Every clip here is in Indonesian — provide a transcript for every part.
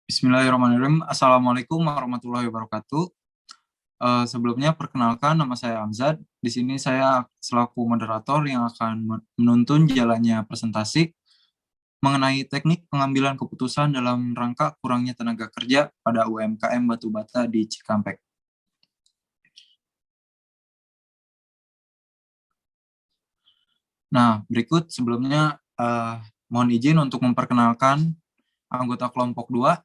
Bismillahirrahmanirrahim. Assalamualaikum warahmatullahi wabarakatuh. Sebelumnya perkenalkan, nama saya Amzad. Di sini saya selaku moderator yang akan menuntun jalannya presentasi mengenai teknik pengambilan keputusan dalam rangka kurangnya tenaga kerja pada UMKM batu bata di Cikampek. Nah, berikut sebelumnya mohon izin untuk memperkenalkan anggota kelompok 2.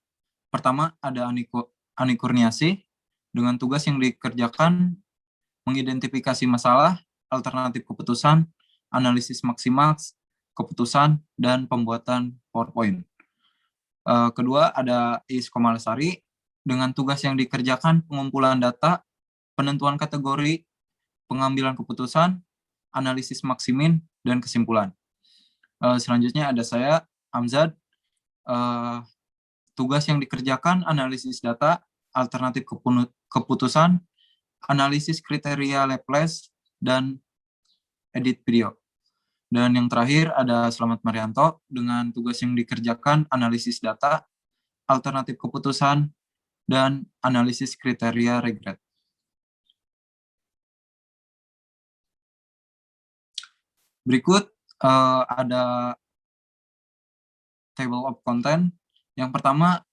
Pertama ada Ani Kurniasih, dengan tugas yang dikerjakan mengidentifikasi masalah, alternatif keputusan, analisis maksimal keputusan, dan pembuatan PowerPoint. Kedua ada Is Komalasari, dengan tugas yang dikerjakan pengumpulan data, penentuan kategori, pengambilan keputusan, analisis maksimin, dan kesimpulan. Selanjutnya ada saya, Amzad, tugas yang dikerjakan analisis data, alternatif keputusan, analisis kriteria Laplace, dan edit video. Dan yang terakhir ada Slamet Marianto dengan tugas yang dikerjakan analisis data, alternatif keputusan, dan analisis kriteria regret. Berikut ada table of content. Yang pertama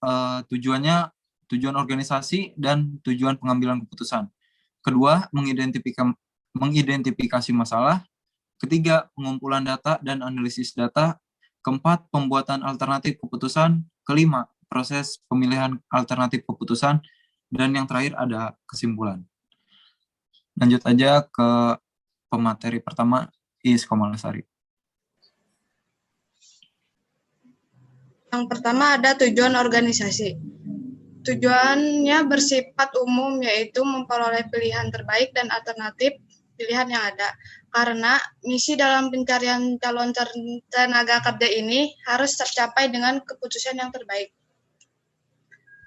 tujuan organisasi dan tujuan pengambilan keputusan. Kedua, mengidentifikasi masalah. Ketiga, pengumpulan data dan analisis data. Keempat, pembuatan alternatif keputusan. Kelima, proses pemilihan alternatif keputusan. Dan yang terakhir ada kesimpulan. Lanjut aja ke pemateri pertama, Is Komalasari. Yang pertama ada tujuan organisasi. Tujuannya bersifat umum, yaitu memperoleh pilihan terbaik dan alternatif pilihan yang ada. Karena misi dalam pencarian calon tenaga kerja ini harus tercapai dengan keputusan yang terbaik.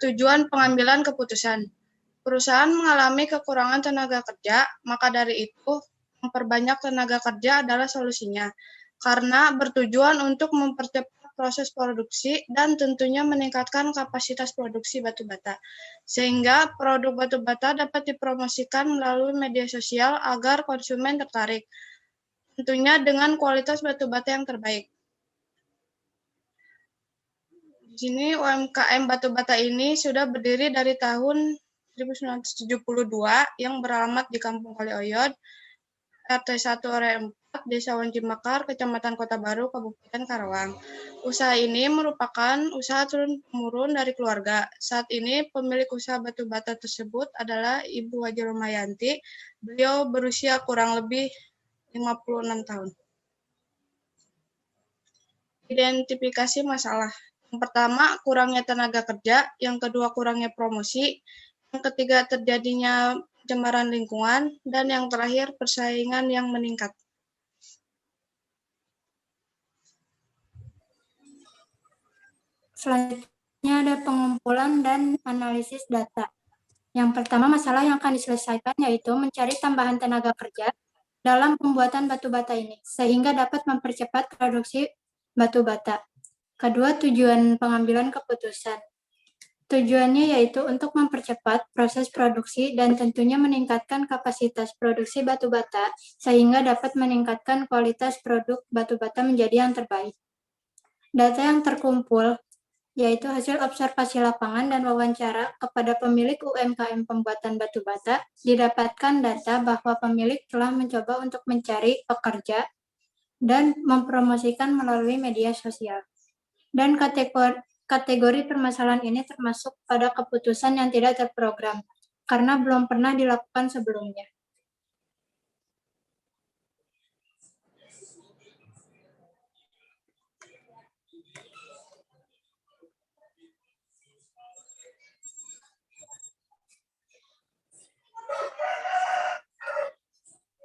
Tujuan pengambilan keputusan. Perusahaan mengalami kekurangan tenaga kerja, maka dari itu memperbanyak tenaga kerja adalah solusinya. Karena bertujuan untuk mempercepat proses produksi dan tentunya meningkatkan kapasitas produksi batu bata, sehingga produk batu bata dapat dipromosikan melalui media sosial agar konsumen tertarik, tentunya dengan kualitas batu bata yang terbaik. Di sini UMKM batu bata ini sudah berdiri dari tahun 1972 yang beralamat di Kampung Kalioyod, RT 1 RW 4, Desa Wanci-Mekar, Kecamatan Kota Baru, Kabupaten Karawang. Usaha ini merupakan usaha turun-temurun dari keluarga. Saat ini pemilik usaha batu bata tersebut adalah Ibu Haji Romayanti. Beliau berusia kurang lebih 56 tahun. Identifikasi masalah. Yang pertama, kurangnya tenaga kerja. Yang kedua, kurangnya promosi. Yang ketiga, terjadinya pencemaran lingkungan, dan yang terakhir persaingan yang meningkat. Selanjutnya ada pengumpulan dan analisis data. Yang pertama, masalah yang akan diselesaikan yaitu mencari tambahan tenaga kerja dalam pembuatan batu bata ini, sehingga dapat mempercepat produksi batu bata. Kedua, tujuan pengambilan keputusan. Tujuannya yaitu untuk mempercepat proses produksi dan tentunya meningkatkan kapasitas produksi batu bata sehingga dapat meningkatkan kualitas produk batu bata menjadi yang terbaik. Data yang terkumpul yaitu hasil observasi lapangan dan wawancara kepada pemilik UMKM pembuatan batu bata, didapatkan data bahwa pemilik telah mencoba untuk mencari pekerja dan mempromosikan melalui media sosial. Dan kategori permasalahan ini termasuk pada keputusan yang tidak terprogram, karena belum pernah dilakukan sebelumnya.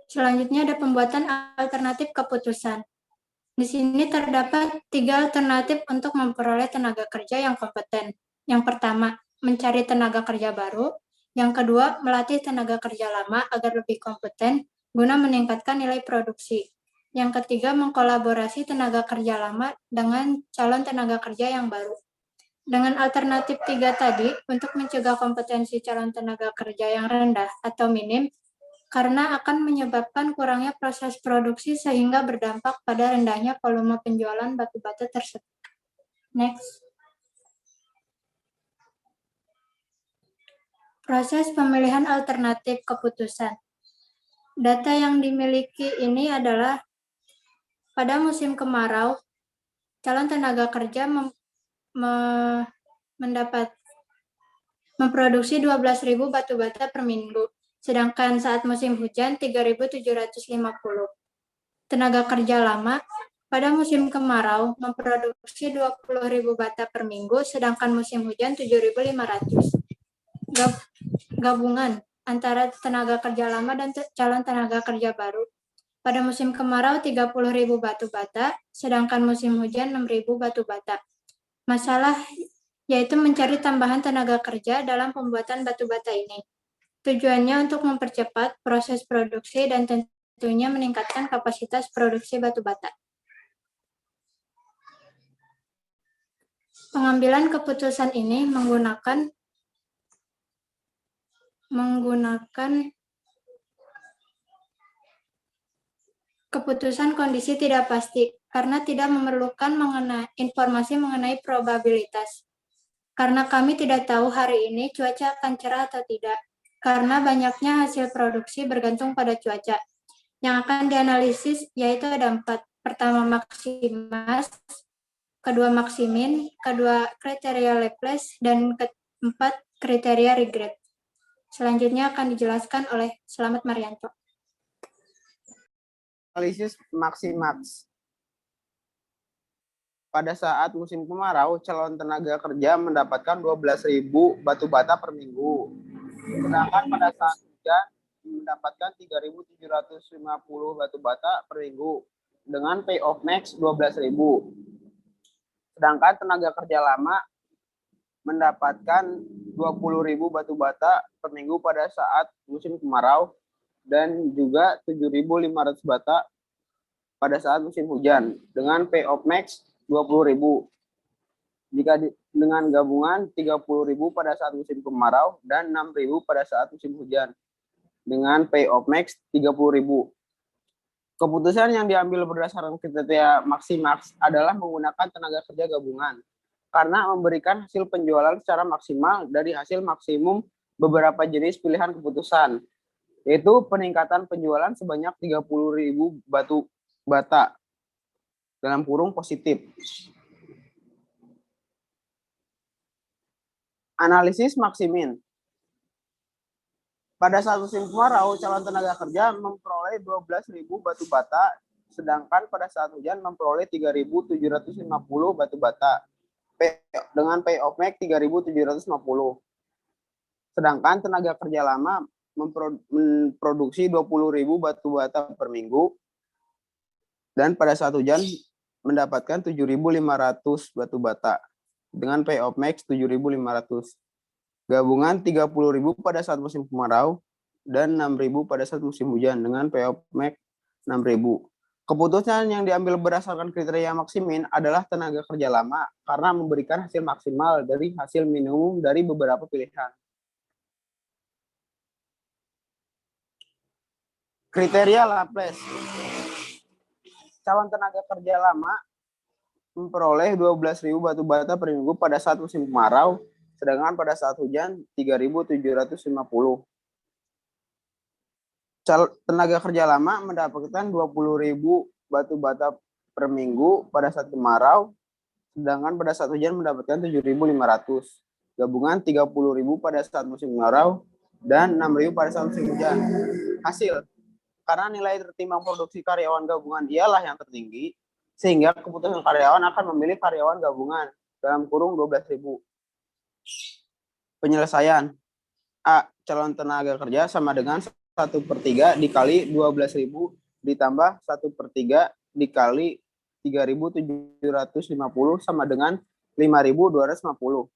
Selanjutnya ada pembuatan alternatif keputusan. Di sini terdapat 3 alternatif untuk memperoleh tenaga kerja yang kompeten. Yang pertama, mencari tenaga kerja baru. Yang kedua, melatih tenaga kerja lama agar lebih kompeten guna meningkatkan nilai produksi. Yang ketiga, mengkolaborasi tenaga kerja lama dengan calon tenaga kerja yang baru. Dengan alternatif 3 tadi, untuk mencegah kompetensi calon tenaga kerja yang rendah atau minim, karena akan menyebabkan kurangnya proses produksi sehingga berdampak pada rendahnya volume penjualan batu bata tersebut. Next. Proses pemilihan alternatif keputusan. Data yang dimiliki ini adalah pada musim kemarau, calon tenaga kerja memproduksi 12.000 batu bata per minggu, sedangkan saat musim hujan 3.750. Tenaga kerja lama pada musim kemarau memproduksi 20.000 bata per minggu, sedangkan musim hujan 7.500. Gabungan antara tenaga kerja lama dan calon tenaga kerja baru. Pada musim kemarau 30.000 batu bata, sedangkan musim hujan 6.000 batu bata. Masalah yaitu mencari tambahan tenaga kerja dalam pembuatan batu bata ini. Tujuannya untuk mempercepat proses produksi dan tentunya meningkatkan kapasitas produksi batu bata. Pengambilan keputusan ini menggunakan keputusan kondisi tidak pasti, karena tidak memerlukan informasi mengenai probabilitas. Karena kami tidak tahu hari ini cuaca akan cerah atau tidak, karena banyaknya hasil produksi bergantung pada cuaca. Yang akan dianalisis yaitu ada 4. Pertama, maksimas, kedua, maksimin, kedua, kriteria Laplace, dan keempat, kriteria regret. Selanjutnya akan dijelaskan oleh Slamet Marianto. Analisis maksimax. Pada saat musim kemarau, calon tenaga kerja mendapatkan 12.000 batu bata per minggu. Sedangkan pada saat hujan mendapatkan 3.750 batu bata per minggu dengan pay off max 12.000. Sedangkan tenaga kerja lama mendapatkan 20.000 batu bata per minggu pada saat musim kemarau dan juga 7.500 bata pada saat musim hujan dengan pay off max 20.000. Jika dengan gabungan 30.000 pada saat musim kemarau dan 6.000 pada saat musim hujan dengan pay off max 30.000. Keputusan yang diambil berdasarkan kriteria maksimax adalah menggunakan tenaga kerja gabungan karena memberikan hasil penjualan secara maksimal dari hasil maksimum beberapa jenis pilihan keputusan, yaitu peningkatan penjualan sebanyak 30.000 batu bata dalam kurung positif. Analisis maksimin. Pada saat musim kemarau, calon tenaga kerja memperoleh 12.000 batu bata, sedangkan pada saat hujan memperoleh 3.750 batu bata dengan pay off max 3.750. Sedangkan tenaga kerja lama memproduksi 20.000 batu bata per minggu dan pada saat hujan mendapatkan 7.500 batu bata dengan pay off max 7.500. Gabungan 30.000 pada saat musim kemarau dan 6.000 pada saat musim hujan dengan pay off max 6.000. Keputusan yang diambil berdasarkan kriteria maksimin adalah tenaga kerja lama karena memberikan hasil maksimal dari hasil minimum dari beberapa pilihan. Kriteria Laplace. Calon tenaga kerja lama memperoleh 12.000 batu bata per minggu pada saat musim kemarau, sedangkan pada saat hujan 3.750. Tenaga kerja lama mendapatkan 20.000 batu bata per minggu pada saat kemarau, sedangkan pada saat hujan mendapatkan 7.500. Gabungan 30.000 pada saat musim kemarau dan 6.000 pada saat musim hujan. Hasil, karena nilai tertimbang produksi karyawan gabungan ialah yang tertinggi, sehingga keputusan karyawan akan memilih karyawan gabungan dalam kurung 12.000. Penyelesaian. A. Calon tenaga kerja sama dengan 1/3 dikali 12.000 ditambah 1/3 dikali 3.750 sama dengan 5.250.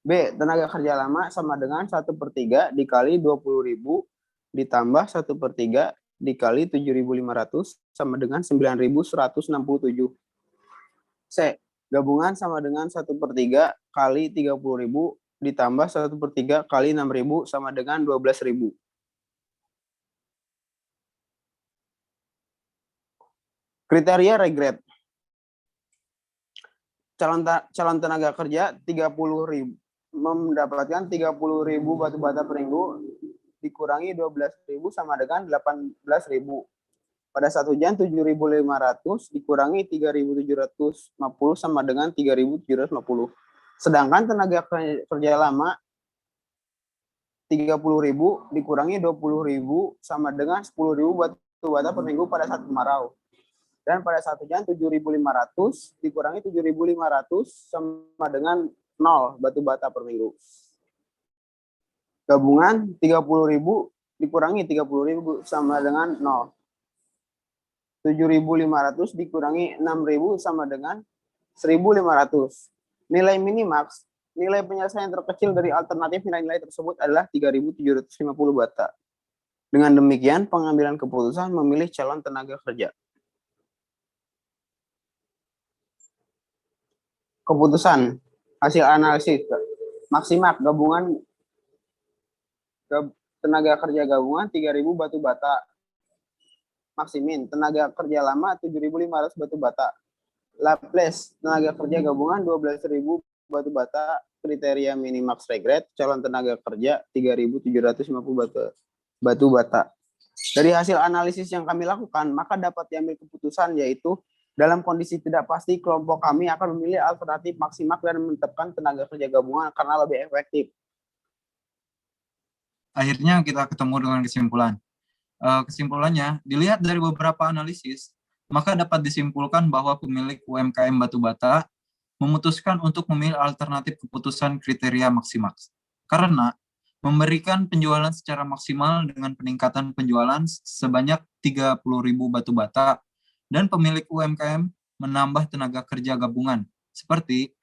B. Tenaga kerja lama sama dengan 1/3 dikali 20.000 ditambah 1/3 dikali 7.500 sama dengan 9.167. C. Gabungan sama dengan 1/3 kali 30.000 ditambah 1/3 kali 6.000 sama dengan 12.000. Kriteria regret. Calon tenaga kerja 30.000 mendapatkan 30.000 batu bata per minggu dikurangi 12.000 sama dengan 18.000. Pada 1 jam 7.500 dikurangi 3.750 sama dengan 3.750. Sedangkan tenaga kerja lama 30.000 dikurangi 20.000 sama dengan 10.000 batu bata per minggu pada saat kemarau. Dan pada 1 jam 7.500 dikurangi 7.500 sama dengan 0 batu bata per minggu. Gabungan 30.000 dikurangi 30.000 sama dengan 0. 7.500 dikurangi 6.000 sama dengan 1.500. Nilai minimax, nilai penyelesaian terkecil dari alternatif nilai-nilai tersebut adalah 3.750 bata. Dengan demikian, pengambilan keputusan memilih calon tenaga kerja. Keputusan, hasil analisis, maksimak gabungan tenaga kerja gabungan 3.000 batu bata. Maksimin, tenaga kerja lama 7.500 batu bata. Laplace, tenaga kerja gabungan 12.000 batu bata. Kriteria minimax regret, calon tenaga kerja 3.750 batu bata. Dari hasil analisis yang kami lakukan, maka dapat diambil keputusan yaitu dalam kondisi tidak pasti, kelompok kami akan memilih alternatif maksimak dan menetapkan tenaga kerja gabungan karena lebih efektif. Akhirnya kita ketemu dengan kesimpulan. Kesimpulannya, dilihat dari beberapa analisis, maka dapat disimpulkan bahwa pemilik UMKM batu bata memutuskan untuk memilih alternatif keputusan kriteria maksimaks. Karena memberikan penjualan secara maksimal dengan peningkatan penjualan sebanyak 30.000 batu bata, dan pemilik UMKM menambah tenaga kerja gabungan, seperti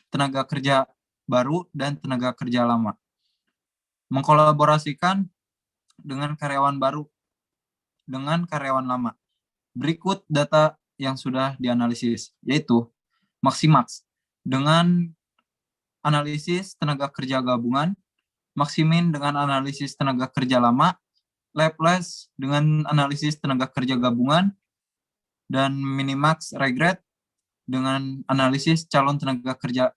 tenaga kerja baru dan tenaga kerja lama. Mengkolaborasikan dengan karyawan baru dengan karyawan lama. Berikut data yang sudah dianalisis, yaitu Maksimaks dengan analisis tenaga kerja gabungan, Maksimin dengan analisis tenaga kerja lama, Laplace dengan analisis tenaga kerja gabungan, dan Minimax Regret dengan analisis calon tenaga kerja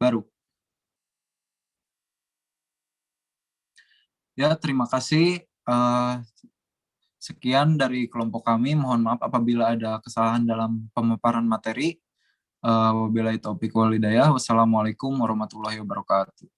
baru. Ya, terima kasih. Sekian dari kelompok kami. Mohon maaf apabila ada kesalahan dalam pemaparan materi. Wabillahi taufiq wal hidayah. Wassalamualaikum warahmatullahi wabarakatuh.